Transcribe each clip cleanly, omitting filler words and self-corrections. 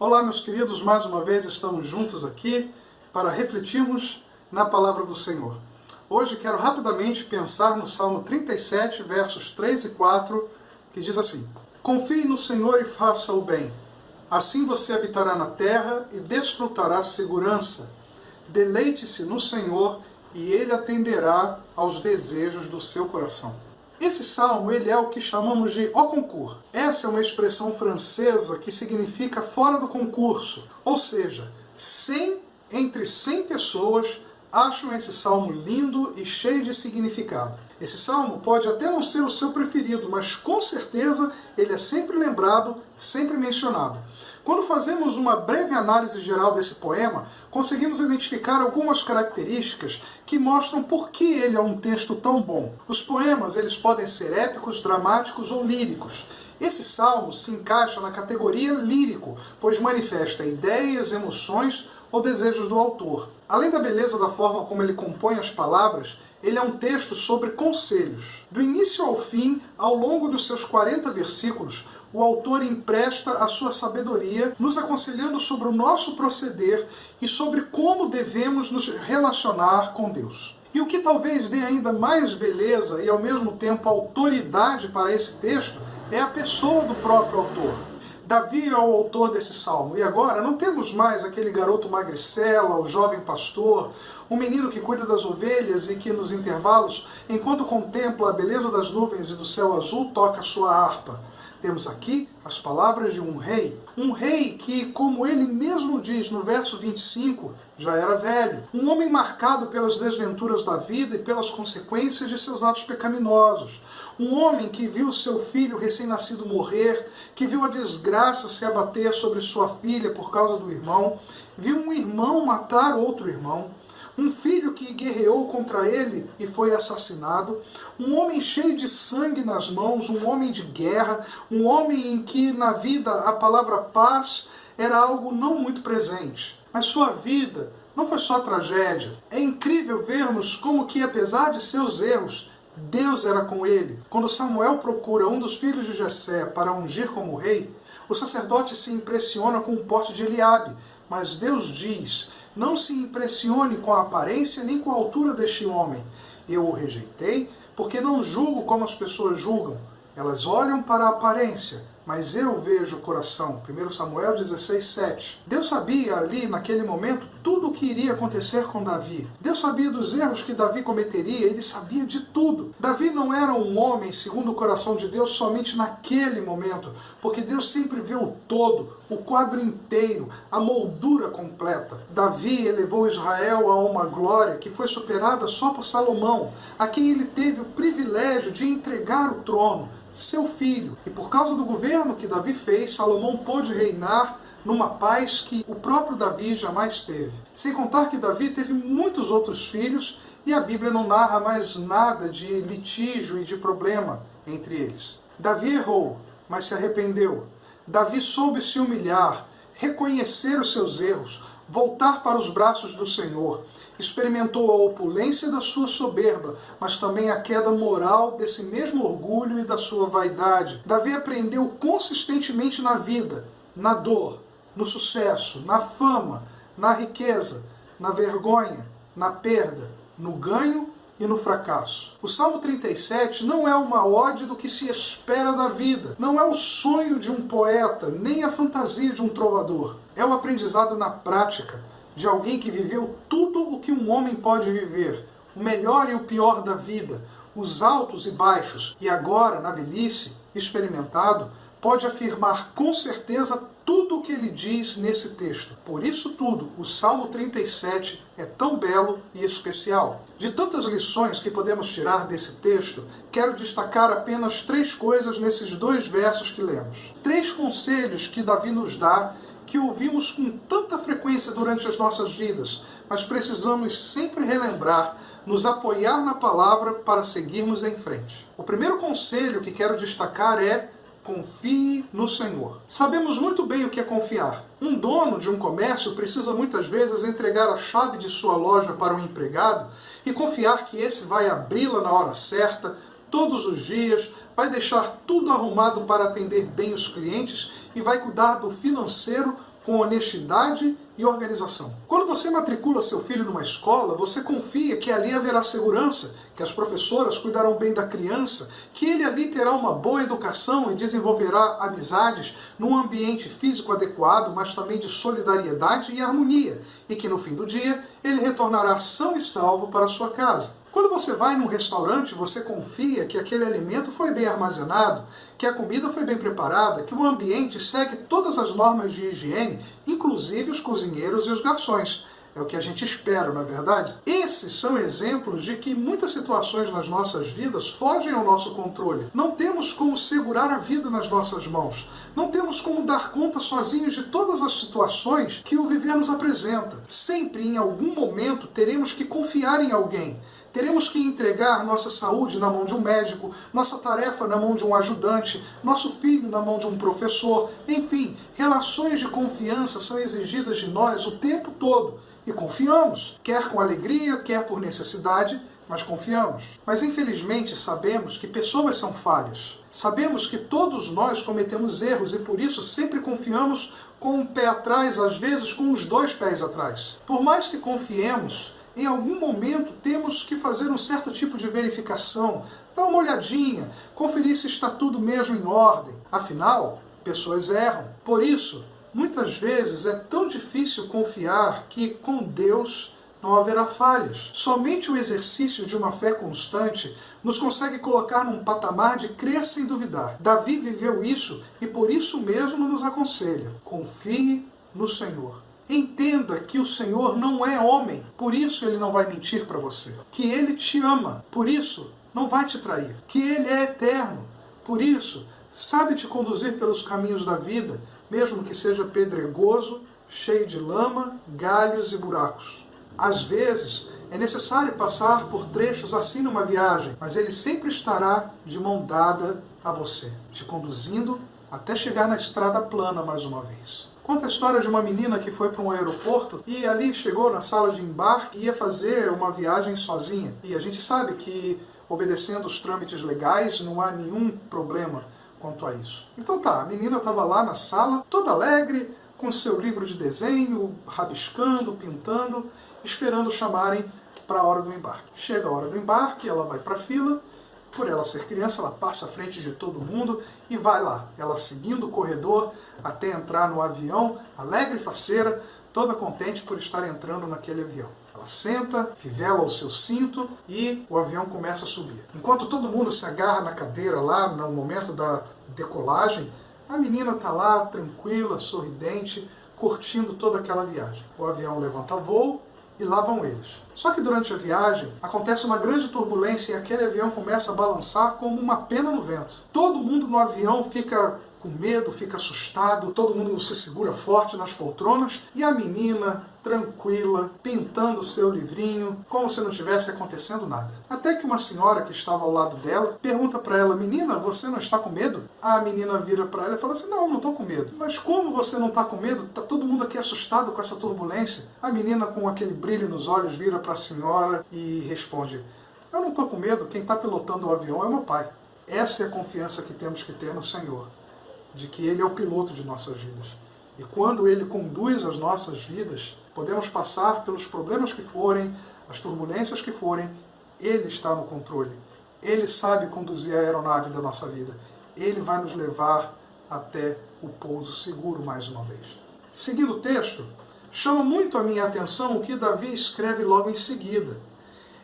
Olá, meus queridos, mais uma vez estamos juntos aqui para refletirmos na palavra do Senhor. Hoje quero rapidamente pensar no Salmo 37, versos 3 e 4, que diz assim: Confie no Senhor e faça o bem. Assim você habitará na terra e desfrutará segurança. Deleite-se no Senhor e Ele atenderá aos desejos do seu coração. Esse salmo ele é o que chamamos de au concours. Essa é uma expressão francesa que significa fora do concurso. Ou seja, entre 100 pessoas acham esse salmo lindo e cheio de significado. Esse salmo pode até não ser o seu preferido, mas com certeza ele é sempre lembrado, sempre mencionado. Quando fazemos uma breve análise geral desse poema, conseguimos identificar algumas características que mostram por que ele é um texto tão bom. Os poemas eles podem ser épicos, dramáticos ou líricos. Esse salmo se encaixa na categoria lírico, pois manifesta ideias, emoções ou desejos do autor. Além da beleza da forma como ele compõe as palavras, ele é um texto sobre conselhos. Do início ao fim, ao longo dos seus 40 versículos, o autor empresta a sua sabedoria, nos aconselhando sobre o nosso proceder e sobre como devemos nos relacionar com Deus. E o que talvez dê ainda mais beleza e ao mesmo tempo autoridade para esse texto é a pessoa do próprio autor. Davi é o autor desse salmo, e agora não temos mais aquele garoto magricela, o jovem pastor, um menino que cuida das ovelhas e que nos intervalos, enquanto contempla a beleza das nuvens e do céu azul, toca sua harpa. Temos aqui as palavras de um rei que, como ele mesmo diz no verso 25, já era velho. Um homem marcado pelas desventuras da vida e pelas consequências de seus atos pecaminosos. Um homem que viu seu filho recém-nascido morrer, que viu a desgraça se abater sobre sua filha por causa do irmão, viu um irmão matar outro irmão, um filho que guerreou contra ele e foi assassinado, um homem cheio de sangue nas mãos, um homem de guerra, um homem em que na vida a palavra paz era algo não muito presente. Mas sua vida não foi só tragédia. É incrível vermos como que, apesar de seus erros, Deus era com ele. Quando Samuel procura um dos filhos de Jessé para ungir como rei, o sacerdote se impressiona com o porte de Eliabe, mas Deus diz: não se impressione com a aparência nem com a altura deste homem. Eu o rejeitei porque não julgo como as pessoas julgam. Elas olham para a aparência, mas eu vejo o coração. 1 Samuel 16:7. Deus sabia ali, naquele momento, tudo o que iria acontecer com Davi. Deus sabia dos erros que Davi cometeria, ele sabia de tudo. Davi não era um homem segundo o coração de Deus somente naquele momento, porque Deus sempre vê o todo, o quadro inteiro, a moldura completa. Davi elevou Israel a uma glória que foi superada só por Salomão, a quem ele teve o privilégio de entregar o trono, seu filho. E por causa do governo que Davi fez, Salomão pôde reinar numa paz que o próprio Davi jamais teve. Sem contar que Davi teve muitos outros filhos e a Bíblia não narra mais nada de litígio e de problema entre eles. Davi errou, mas se arrependeu. Davi soube se humilhar, reconhecer os seus erros, voltar para os braços do Senhor. Experimentou a opulência da sua soberba, mas também a queda moral desse mesmo orgulho e da sua vaidade. Davi aprendeu consistentemente na vida, na dor, no sucesso, na fama, na riqueza, na vergonha, na perda, no ganho e no fracasso. O Salmo 37 não é uma ode do que se espera da vida, não é o sonho de um poeta, nem a fantasia de um trovador. É o aprendizado na prática de alguém que viveu tudo o que um homem pode viver, o melhor e o pior da vida, os altos e baixos, e agora, na velhice, experimentado, pode afirmar com certeza tudo o que ele diz nesse texto. Por isso tudo, o Salmo 37 é tão belo e especial. De tantas lições que podemos tirar desse texto, quero destacar apenas 3 coisas nesses 2 versos que lemos. 3 conselhos que Davi nos dá, que ouvimos com tanta frequência durante as nossas vidas, mas precisamos sempre relembrar, nos apoiar na palavra para seguirmos em frente. O primeiro conselho que quero destacar é: confie no Senhor. Sabemos muito bem o que é confiar. Um dono de um comércio precisa muitas vezes entregar a chave de sua loja para um empregado e confiar que esse vai abri-la na hora certa, todos os dias, vai deixar tudo arrumado para atender bem os clientes e vai cuidar do financeiro com honestidade e organização. Quando você matricula seu filho numa escola, você confia que ali haverá segurança, que as professoras cuidarão bem da criança, que ele ali terá uma boa educação e desenvolverá amizades num ambiente físico adequado, mas também de solidariedade e harmonia, e que no fim do dia ele retornará são e salvo para a sua casa. Quando você vai num restaurante, você confia que aquele alimento foi bem armazenado, que a comida foi bem preparada, que o ambiente segue todas as normas de higiene, inclusive os cozinheiros e os garçons. É o que a gente espera, não é verdade? Esses são exemplos de que muitas situações nas nossas vidas fogem ao nosso controle. Não temos como segurar a vida nas nossas mãos. Não temos como dar conta sozinhos de todas as situações que o viver nos apresenta. Sempre, em algum momento, teremos que confiar em alguém. Teremos que entregar nossa saúde na mão de um médico, nossa tarefa na mão de um ajudante, nosso filho na mão de um professor. Enfim, relações de confiança são exigidas de nós o tempo todo. E confiamos, quer com alegria, quer por necessidade, mas confiamos. Mas infelizmente sabemos que pessoas são falhas. Sabemos que todos nós cometemos erros e por isso sempre confiamos com um pé atrás, às vezes com os dois pés atrás. Por mais que confiemos, em algum momento temos que fazer um certo tipo de verificação, dar uma olhadinha, conferir se está tudo mesmo em ordem. Afinal, pessoas erram. Por isso, muitas vezes é tão difícil confiar que com Deus não haverá falhas. Somente o exercício de uma fé constante nos consegue colocar num patamar de crer sem duvidar. Davi viveu isso e por isso mesmo nos aconselha: confie no Senhor. Entenda que o Senhor não é homem, por isso ele não vai mentir para você. Que ele te ama, por isso não vai te trair. Que ele é eterno, por isso sabe te conduzir pelos caminhos da vida, mesmo que seja pedregoso, cheio de lama, galhos e buracos. Às vezes é necessário passar por trechos assim numa viagem, mas ele sempre estará de mão dada a você, te conduzindo até chegar na estrada plana mais uma vez. Conta a história de uma menina que foi para um aeroporto e ali chegou na sala de embarque e ia fazer uma viagem sozinha. E a gente sabe que, obedecendo os trâmites legais, não há nenhum problema quanto a isso. Então tá, a menina estava lá na sala, toda alegre, com seu livro de desenho, rabiscando, pintando, esperando chamarem para a hora do embarque. Chega a hora do embarque, ela vai para a fila. Por ela ser criança, ela passa à frente de todo mundo e vai lá. Ela seguindo o corredor até entrar no avião, alegre e faceira, toda contente por estar entrando naquele avião. Ela senta, fivela o seu cinto e o avião começa a subir. Enquanto todo mundo se agarra na cadeira lá no momento da decolagem, a menina está lá, tranquila, sorridente, curtindo toda aquela viagem. O avião levanta voo e lá vão eles. Só que durante a viagem acontece uma grande turbulência e aquele avião começa a balançar como uma pena no vento. Todo mundo no avião fica com medo, fica assustado, todo mundo se segura forte nas poltronas e a menina, tranquila, pintando o seu livrinho, como se não tivesse acontecendo nada. Até que uma senhora que estava ao lado dela pergunta para ela: menina, você não está com medo? A menina vira para ela e fala assim: não, não estou com medo. Mas como você não está com medo? Está todo mundo aqui assustado com essa turbulência. A menina, com aquele brilho nos olhos, vira para a senhora e responde: eu não estou com medo, quem está pilotando o avião é meu pai. Essa é a confiança que temos que ter no Senhor, de que Ele é o piloto de nossas vidas. E quando Ele conduz as nossas vidas, podemos passar pelos problemas que forem, as turbulências que forem, Ele está no controle. Ele sabe conduzir a aeronave da nossa vida. Ele vai nos levar até o pouso seguro mais uma vez. Seguindo o texto, chama muito a minha atenção o que Davi escreve logo em seguida.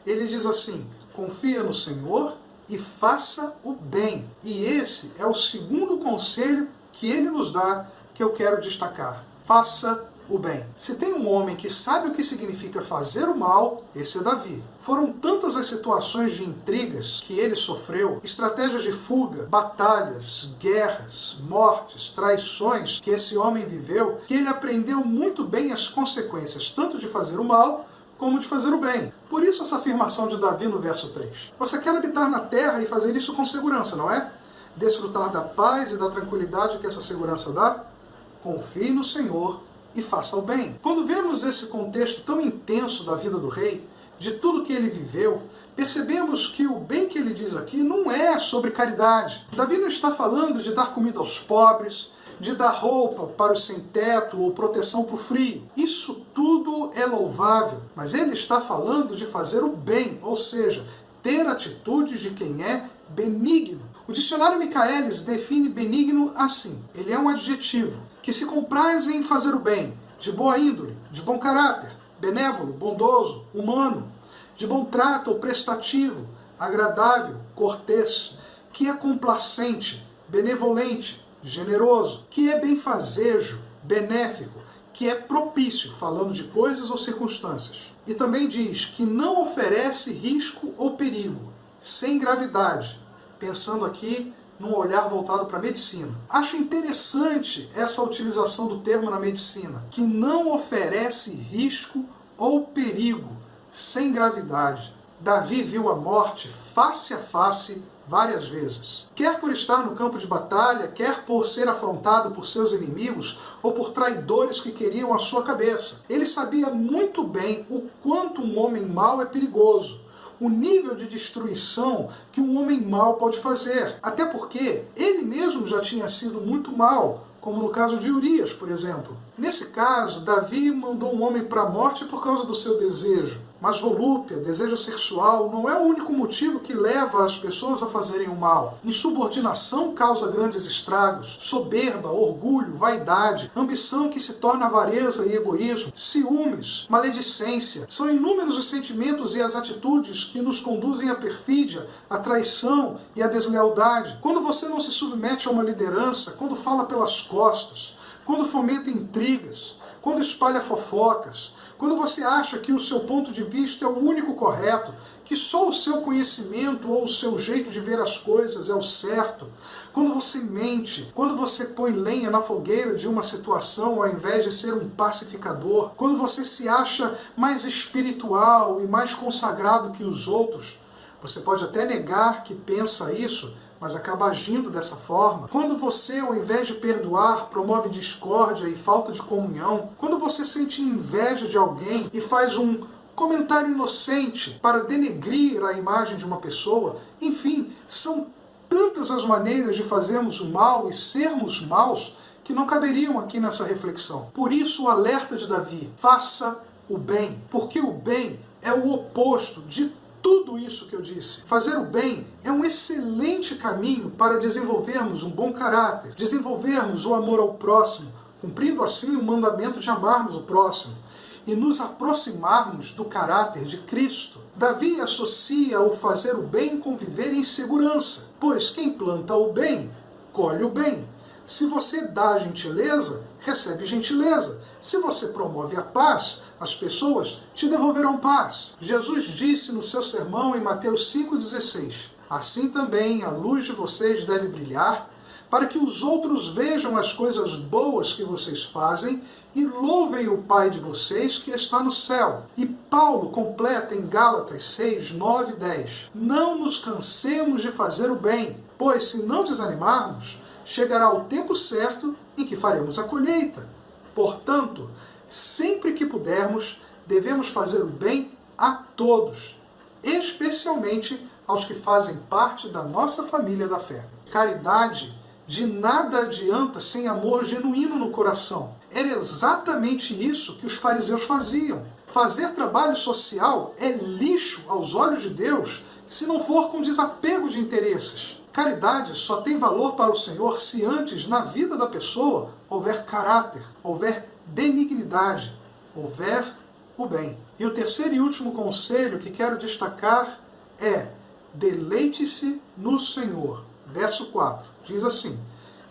Ele diz assim: confia no Senhor e faça o bem. E esse é o segundo conselho que ele nos dá, que eu quero destacar. Faça o bem. Se tem um homem que sabe o que significa fazer o mal, esse é Davi. Foram tantas as situações de intrigas que ele sofreu, estratégias de fuga, batalhas, guerras, mortes, traições que esse homem viveu, que ele aprendeu muito bem as consequências, tanto de fazer o mal, como de fazer o bem. Por isso essa afirmação de Davi no verso 3. Você quer habitar na terra e fazer isso com segurança, não é? Desfrutar da paz e da tranquilidade que essa segurança dá? Confie no Senhor e faça o bem. Quando vemos esse contexto tão intenso da vida do rei, de tudo que ele viveu, percebemos que o bem que ele diz aqui não é sobre caridade. Davi não está falando de dar comida aos pobres, de dar roupa para os sem teto ou proteção para o frio. Isso tudo é louvável, mas ele está falando de fazer o bem, ou seja, ter atitudes de quem é benigno. O dicionário Michaelis define benigno assim: ele é um adjetivo que se compraz em fazer o bem, de boa índole, de bom caráter, benévolo, bondoso, humano, de bom trato ou prestativo, agradável, cortês, que é complacente, benevolente, generoso, que é benfazejo, benéfico, que é propício, falando de coisas ou circunstâncias. E também diz que não oferece risco ou perigo, sem gravidade, pensando aqui num olhar voltado para a medicina. Acho interessante essa utilização do termo na medicina, que não oferece risco ou perigo, sem gravidade. Davi viu a morte face a face várias vezes. Quer por estar no campo de batalha, quer por ser afrontado por seus inimigos ou por traidores que queriam a sua cabeça. Ele sabia muito bem o quanto um homem mau é perigoso, o nível de destruição que um homem mau pode fazer. Até porque ele mesmo já tinha sido muito mau, como no caso de Urias, por exemplo. Nesse caso, Davi mandou um homem para a morte por causa do seu desejo. Mas volúpia, desejo sexual, não é o único motivo que leva as pessoas a fazerem o mal. Insubordinação causa grandes estragos. Soberba, orgulho, vaidade, ambição que se torna avareza e egoísmo, ciúmes, maledicência. São inúmeros os sentimentos e as atitudes que nos conduzem à perfídia, à traição e à deslealdade. Quando você não se submete a uma liderança, quando fala pelas costas, quando fomenta intrigas, quando espalha fofocas, quando você acha que o seu ponto de vista é o único correto, que só o seu conhecimento ou o seu jeito de ver as coisas é o certo, quando você mente, quando você põe lenha na fogueira de uma situação ao invés de ser um pacificador, quando você se acha mais espiritual e mais consagrado que os outros, você pode até negar que pensa isso, mas acaba agindo dessa forma. Quando você, ao invés de perdoar, promove discórdia e falta de comunhão, quando você sente inveja de alguém e faz um comentário inocente para denegrir a imagem de uma pessoa, enfim, são tantas as maneiras de fazermos o mal e sermos maus que não caberiam aqui nessa reflexão. Por isso o alerta de Davi: faça o bem, porque o bem é o oposto de tudo isso que eu disse. Fazer o bem é um excelente caminho para desenvolvermos um bom caráter, desenvolvermos o amor ao próximo, cumprindo assim o mandamento de amarmos o próximo e nos aproximarmos do caráter de Cristo. Davi associa o fazer o bem com viver em segurança, pois quem planta o bem, colhe o bem. Se você dá gentileza, recebe gentileza. Se você promove a paz, as pessoas te devolverão paz. Jesus disse no seu sermão em Mateus 5,16: assim também a luz de vocês deve brilhar, para que os outros vejam as coisas boas que vocês fazem e louvem o Pai de vocês que está no céu. E Paulo completa em Gálatas 6, 9 e 10: não nos cansemos de fazer o bem, pois se não desanimarmos, chegará o tempo certo em que faremos a colheita. Portanto, sempre que pudermos, devemos fazer o bem a todos, especialmente aos que fazem parte da nossa família da fé. Caridade de nada adianta sem amor genuíno no coração. Era exatamente isso que os fariseus faziam. Fazer trabalho social é lixo aos olhos de Deus se não for com desapego de interesses. Caridade só tem valor para o Senhor se antes, na vida da pessoa, houver caráter, houver benignidade, houver o bem. E o terceiro e último conselho que quero destacar é: deleite-se no Senhor. Verso 4, diz assim: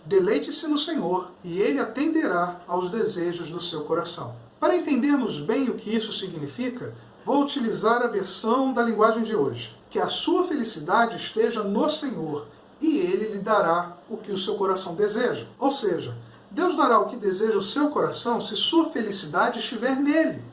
deleite-se no Senhor, e Ele atenderá aos desejos do seu coração. Para entendermos bem o que isso significa, vou utilizar a versão da linguagem de hoje. Que a sua felicidade esteja no Senhor, e Ele lhe dará o que o seu coração deseja. Ou seja, Deus dará o que deseja o seu coração se sua felicidade estiver nele.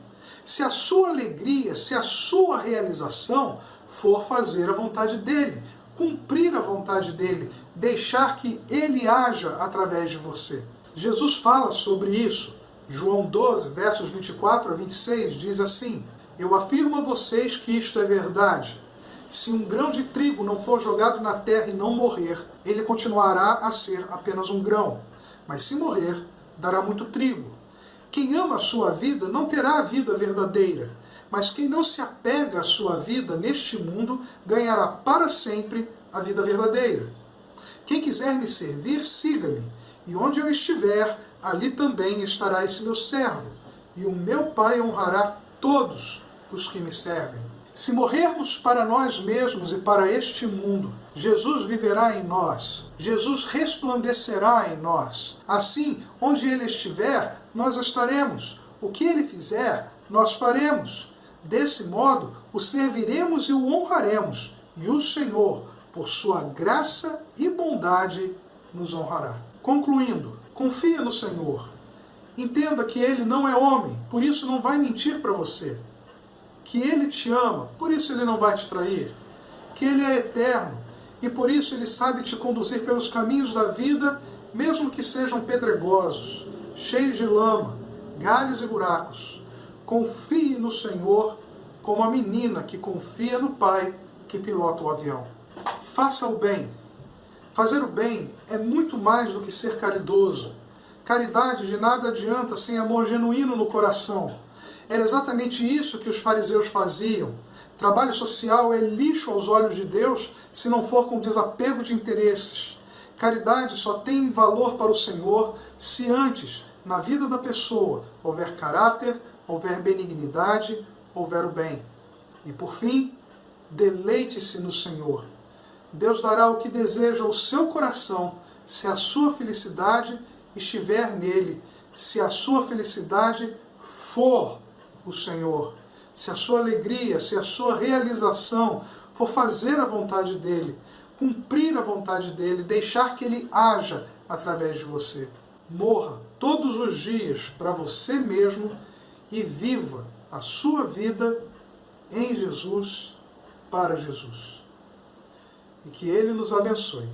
Se a sua alegria, se a sua realização for fazer a vontade dele, cumprir a vontade dele, deixar que ele haja através de você. Jesus fala sobre isso. João 12, versos 24 a 26, diz assim: eu afirmo a vocês que isto é verdade. Se um grão de trigo não for jogado na terra e não morrer, ele continuará a ser apenas um grão. mas se morrer, dará muito trigo. Quem ama a sua vida não terá a vida verdadeira, mas quem não se apega à sua vida neste mundo ganhará para sempre a vida verdadeira. Quem quiser me servir, siga-me, e onde eu estiver, ali também estará esse meu servo, e o meu Pai honrará todos os que me servem. Se morrermos para nós mesmos e para este mundo, Jesus viverá em nós, Jesus resplandecerá em nós. Assim, onde Ele estiver, nós estaremos. O que Ele fizer, nós faremos. Desse modo, o serviremos e o honraremos, e o Senhor, por sua graça e bondade, nos honrará. Concluindo, confia no Senhor. Entenda que Ele não é homem, por isso não vai mentir para você. Que Ele te ama, por isso Ele não vai te trair. Que Ele é eterno, e por isso Ele sabe te conduzir pelos caminhos da vida, mesmo que sejam pedregosos, cheios de lama, galhos e buracos. Confie no Senhor como a menina que confia no pai que pilota o avião. Faça o bem. Fazer o bem é muito mais do que ser caridoso. Caridade de nada adianta sem amor genuíno no coração. Era exatamente isso que os fariseus faziam. Trabalho social é lixo aos olhos de Deus se não for com desapego de interesses. Caridade só tem valor para o Senhor se antes, na vida da pessoa, houver caráter, houver benignidade, houver o bem. E por fim, deleite-se no Senhor. Deus dará o que deseja ao seu coração, se a sua felicidade estiver nele, se a sua felicidade for o Senhor, se a sua alegria, se a sua realização for fazer a vontade dele, cumprir a vontade dele, deixar que ele haja através de você. Morra todos os dias para você mesmo e viva a sua vida em Jesus, para Jesus. E que Ele nos abençoe.